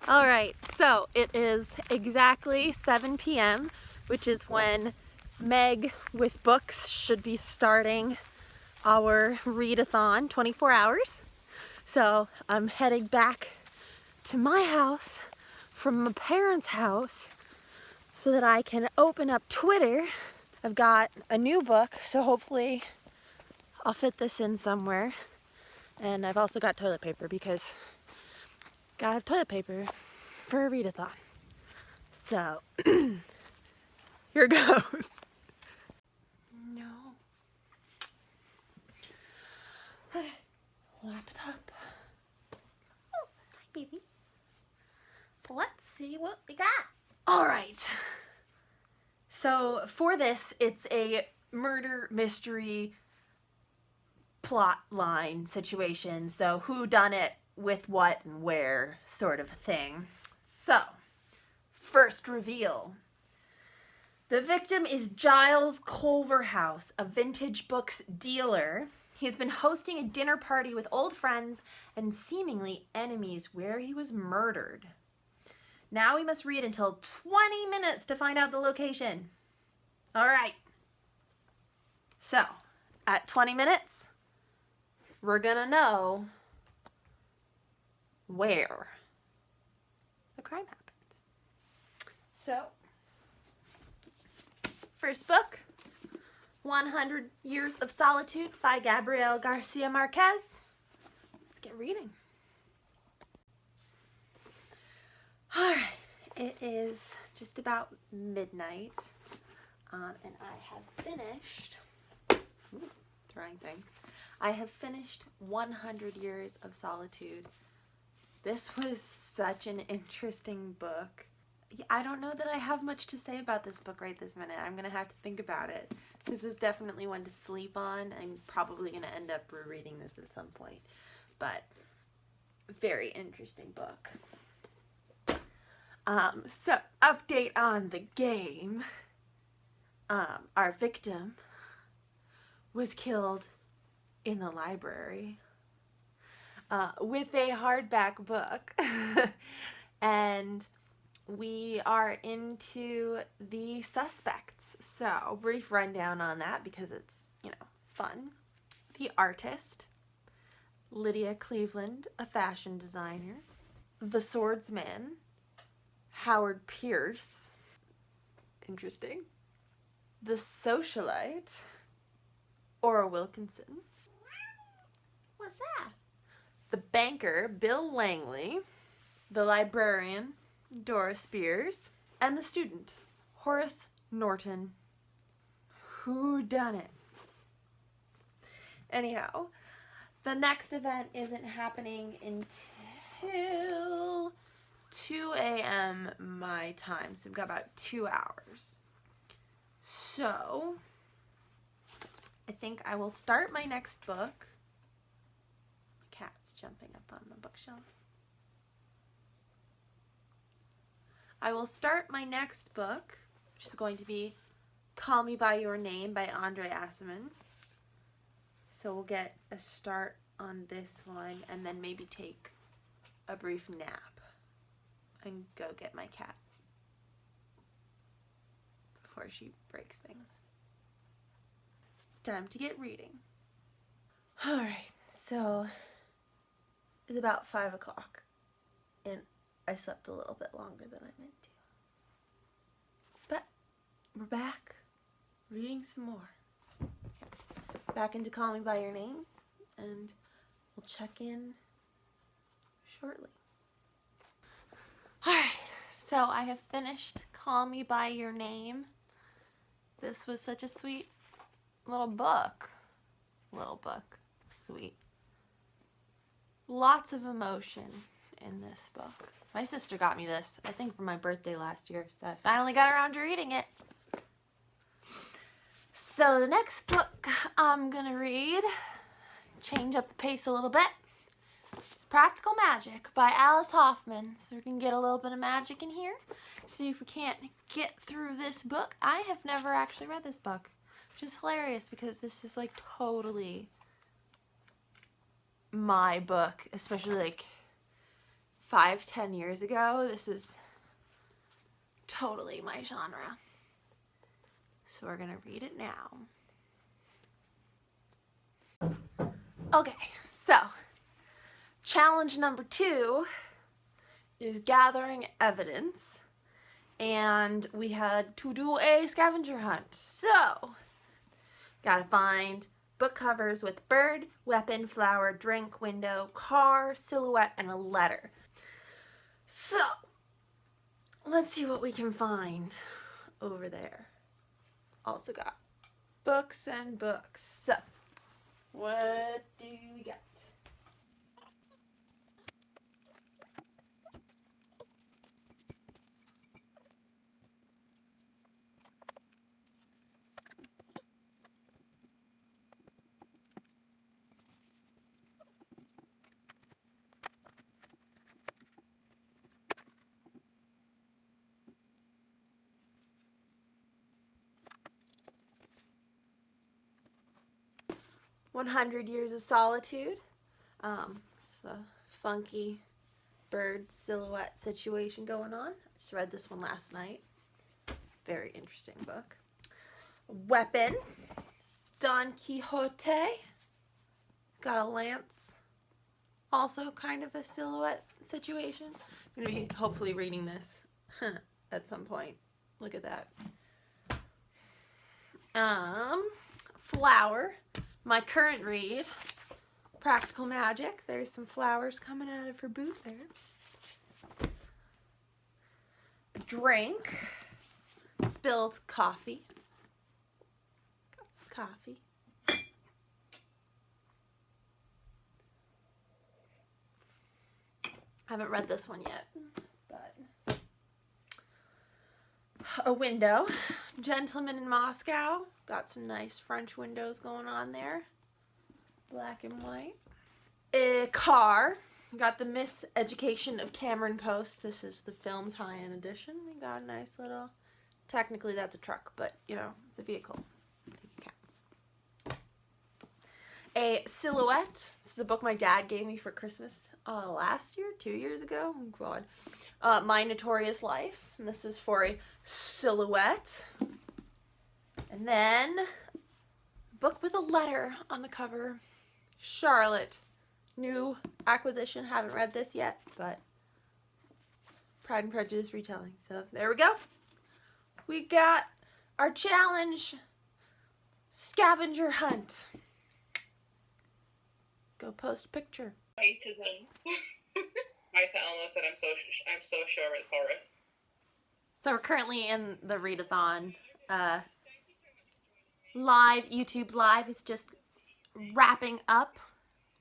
Alright, so it is exactly 7 p.m., which is when Meg with books should be starting our readathon, 24 hours. So I'm heading back to my house from my parents' house so that I can open up Twitter. I've got a new book, so hopefully I'll fit this in somewhere. And I've also got toilet paper because gotta have toilet paper for a readathon. So, here goes. No. Laptop. Oh, hi baby. Let's see what we got. Alright. So, for this, it's a murder mystery plot line situation. So, who done it with what and where sort of thing. So, first reveal. The victim is Giles Culverhouse, a vintage books dealer. He has been hosting a dinner party with old friends and seemingly enemies where he was murdered. Now we must read until 20 minutes to find out the location. All right. So, at 20 minutes, we're gonna know where the crime happened. So, first book, 100 Years of Solitude by Gabriel Garcia Marquez. Let's get reading. Alright, it is just about midnight, and I have finished, throwing things, I have finished 100 Years of Solitude. This was such an interesting book. I don't know that I have much to say about this book right this minute. I'm going to have to think about it. This is definitely one to sleep on. I'm probably going to end up rereading this at some point. But, very interesting book. So, update on the game. Our victim was killed in the library with a hardback book. And we are into the suspects. So, brief rundown on that because it's, fun. The artist, Lydia Cleveland, a fashion designer. The swordsman, Howard Pierce. Interesting. The socialite, Ora Wilkinson. What's that? The banker, Bill Langley. The librarian, Dora Spears. And the student, Horace Norton. Who done it? Anyhow, the next event isn't happening until 2 a.m. my time, so we've got about 2 hours. So, I think I will start my next book. My cat's jumping up on the bookshelf. I will start my next book, which is going to be Call Me By Your Name by André Aciman. So we'll get a start on this one and then maybe take a brief nap and go get my cat before she breaks things. Time to get reading. Alright, so it's about 5 o'clock and I slept a little bit longer than I meant to. But we're back reading some more. Okay. Back into Call Me By Your Name, and we'll check in shortly. Alright, so I have finished Call Me By Your Name. This was such a sweet little book. Sweet. Lots of emotion in this book. My sister got me this, I think for my birthday last year, so I finally got around to reading it. So the next book I'm gonna read, change up the pace a little bit, is Practical Magic by Alice Hoffman. So we can get a little bit of magic in here, see if we can't get through this book. I have never actually read this book, which is hilarious because this is like totally my book, especially like 5-10 years ago, this is totally my genre. So we're gonna read it now. Okay, so challenge number 2 is gathering evidence, and we had to do a scavenger hunt. So, gotta find book covers with bird, weapon, flower, drink, window, car, silhouette, and a letter. So, let's see what we can find over there. Also got books and books. So, what do we got? "100 Years of Solitude." The funky bird silhouette situation going on. I just read this one last night. Very interesting book. "Weapon." Don Quixote. Got a lance. Also kind of a silhouette situation. I'm going to be hopefully reading this at some point. Look at that. Flower. My current read, Practical Magic. There's some flowers coming out of her boot there. Drink. Spilled coffee. Got some coffee. Haven't read this one yet, but a window. Gentleman in Moscow. Got some nice French windows going on there. Black and white. A car. Got the Miseducation of Cameron Post. This is the film tie-in edition. We got a nice little, technically that's a truck, but you know, it's a vehicle. I think it counts. A silhouette. This is a book my dad gave me for Christmas last year, 2 years ago. Oh God. My Notorious Life. And this is for a silhouette. And then, book with a letter on the cover. Charlotte. New acquisition. Haven't read this yet, but Pride and Prejudice retelling. So, there we go. We got our challenge. Scavenger hunt. Go post a picture. Right to them. I almost said I'm so sure it's Horace. So we're currently in the Readathon live, YouTube live. It's just wrapping up.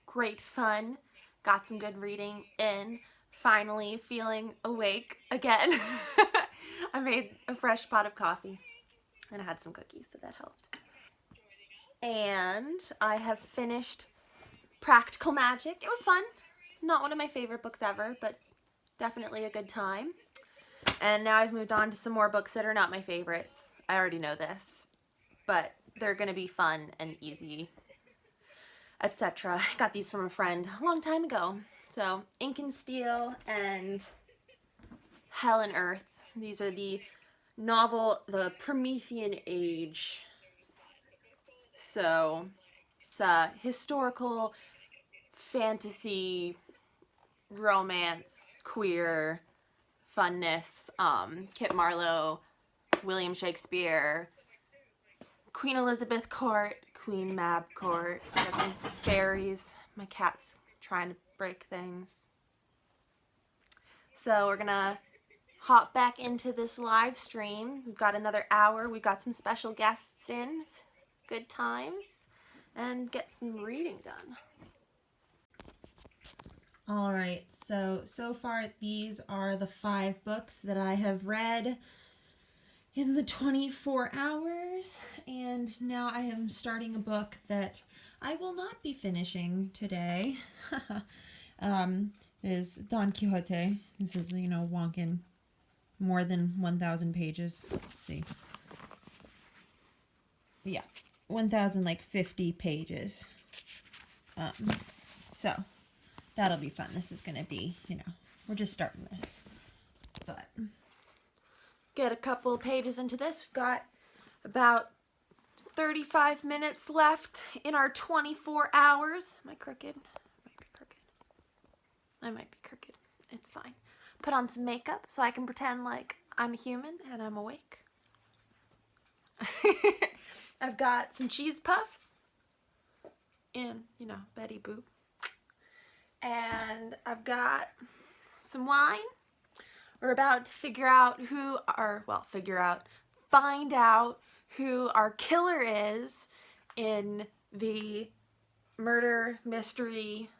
Great fun. Got some good reading in. Finally feeling awake again. I made a fresh pot of coffee and I had some cookies, so that helped. And I have finished Practical Magic. It was fun. Not one of my favorite books ever, but definitely a good time. And now I've moved on to some more books that are not my favorites. I already know this, but they're going to be fun and easy, etc. I got these from a friend a long time ago. So, Ink and Steel and Hell and Earth. These are the novel, The Promethean Age. So, it's a historical fantasy, romance, queer, funness, Kit Marlowe, William Shakespeare, Queen Elizabeth Court, Queen Mab Court. Got some fairies. My cat's trying to break things. So we're gonna hop back into this live stream. We've got another hour. We've got some special guests in. Good times. And get some reading done. All right, so far these are the 5 books that I have read in the 24 hours, and now I am starting a book that I will not be finishing today. Is Don Quixote. This is, you know, wonking more than 1,000 pages. Let's see. Yeah, 1,050 pages. So that'll be fun. This is going to be, you know, We're just starting this. But get a couple pages into this. We've got about 35 minutes left in our 24 hours. Am I crooked? Might be crooked. I might be crooked. It's fine. Put on some makeup so I can pretend like I'm a human and I'm awake. I've got some cheese puffs in, you know, Betty Boop. And I've got some wine. We're about to find out who our killer is in the murder mystery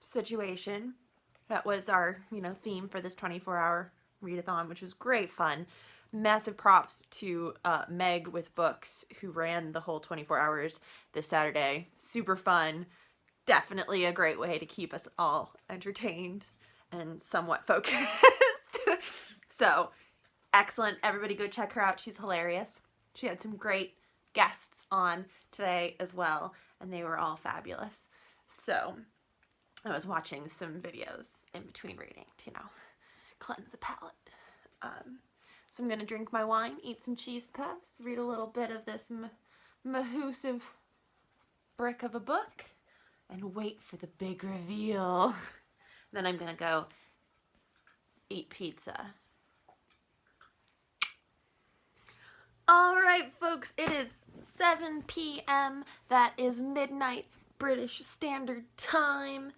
situation. That was our, you know, theme for this 24-hour readathon, which was great fun. Massive props to Meg with Books, who ran the whole 24 hours this Saturday. Super fun. Definitely a great way to keep us all entertained and somewhat focused. So, excellent. Everybody go check her out. She's hilarious. She had some great guests on today as well, and they were all fabulous. So, I was watching some videos in between reading to, you know, cleanse the palate. So I'm going to drink my wine, eat some cheese puffs, read a little bit of this mahoosive brick of a book, and wait for the big reveal. Then I'm going to go eat pizza. Alright, folks, it is 7 p.m. That is midnight British Standard Time.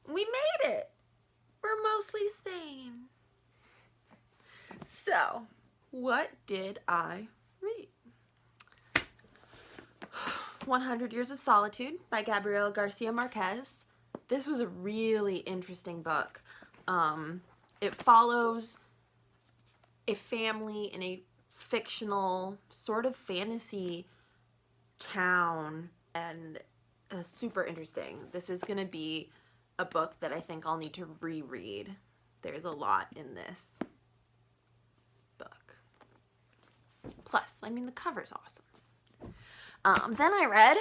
We made it! We're mostly sane. So, what did I read? 100 Years of Solitude by Gabriel Garcia Marquez. This was a really interesting book. It follows a family in a fictional sort of fantasy town, and super interesting. This is going to be a book that I think I'll need to reread. There's a lot in this book. Plus, I mean, the cover's awesome. Then I read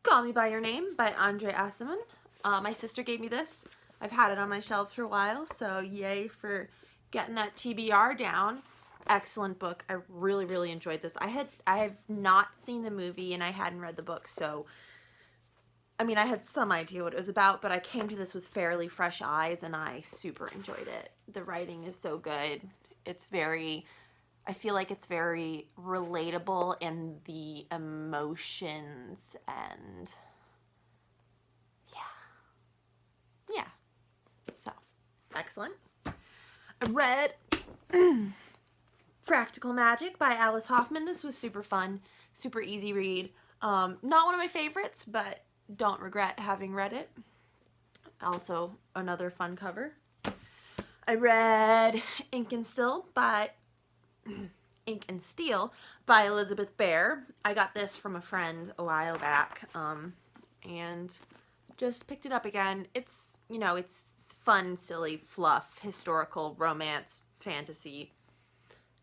Call Me By Your Name by André Aciman. My sister gave me this. I've had it on my shelves for a while, so yay for getting that TBR down. Excellent book. I really, really enjoyed this. I have not seen the movie and I hadn't read the book, so I mean, I had some idea what it was about, but I came to this with fairly fresh eyes and I super enjoyed it. The writing is so good. I feel like it's very relatable in the emotions and yeah. So, excellent. I read Practical Magic by Alice Hoffman. This was super fun, super easy read. Not one of my favorites, but don't regret having read it. Also, another fun cover. I read Ink and Steel by Elizabeth Bear. I got this from a friend a while back, and just picked it up again. It's, you know, it's fun, silly, fluff, historical, romance, fantasy,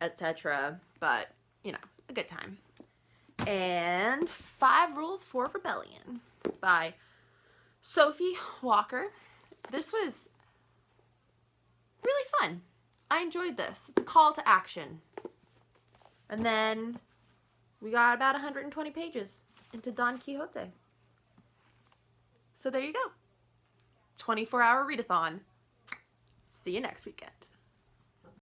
etc. But, you know, a good time. And 5 Rules for Rebellion by Sophie Walker. This was really fun. I enjoyed this. It's a call to action. And then we got about 120 pages into Don Quixote. So there you go. 24-hour readathon. See you next weekend.